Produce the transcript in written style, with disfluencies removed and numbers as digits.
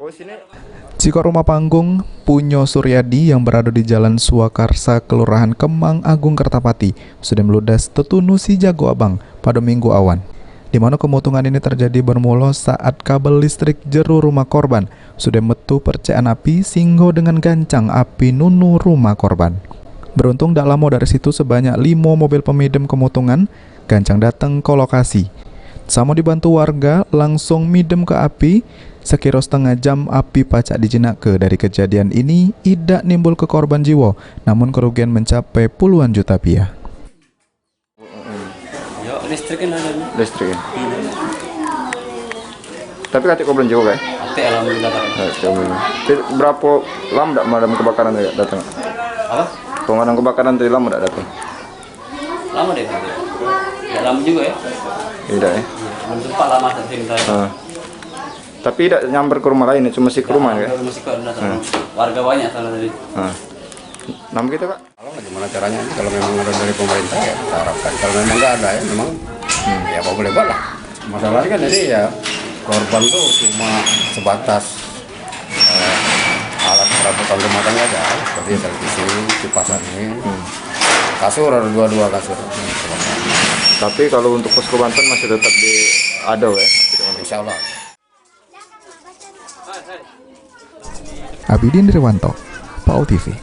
Oh, sini. Jika rumah panggung Punyo Suryadi yang berada di Jalan Swakarsa, Kelurahan Kemang Agung, Kertapati, sudah meludas tetunu si Jago Abang pada Minggu awan, di mana kemutungan ini terjadi bermula saat kabel listrik jero rumah korban sudah metu percikan api singgo dengan gancang api nunu rumah korban. Beruntung tak lama dari situ sebanyak 5 mobil pemadam kemutungan gancang datang ke lokasi. Sama dibantu warga langsung midem ke api. Sekira setengah jam api pacak dijinakke. Dari kejadian ini tidak nimbul ke korban jiwa, namun kerugian mencapai puluhan juta rupiah. Ya, listrik ada. Listrik. Tapi katanya korban jiwa kan? Tapi alhamdulillah. Berapa lama tidak madam kebakaran datang? Apa? Pemadam kebakaran tadi lama tidak datang? Lama deh. Ya lama juga ya. Tidak ya. Belum sempat lama tadi kita. Tapi tidak nyamper ke rumah lain, cuma sih ke rumah ya? Masih kok warga banyak sana tadi. Nama kita Pak? Kalau gimana caranya? Kalau memang ada dari pemerintah ya kita harapkan. Kalau memang nggak ada ya memang ya apa boleh buat lah. Masalahnya kan jadi ya korban tuh cuma sebatas alat perabotan rumah tangga aja, seperti televisi, kipas angin, kasur ada 2 kasur. Tapi kalau untuk posko Banten masih tetap ada ya? Insya Allah. Abidin Dirwanto, PAU TV.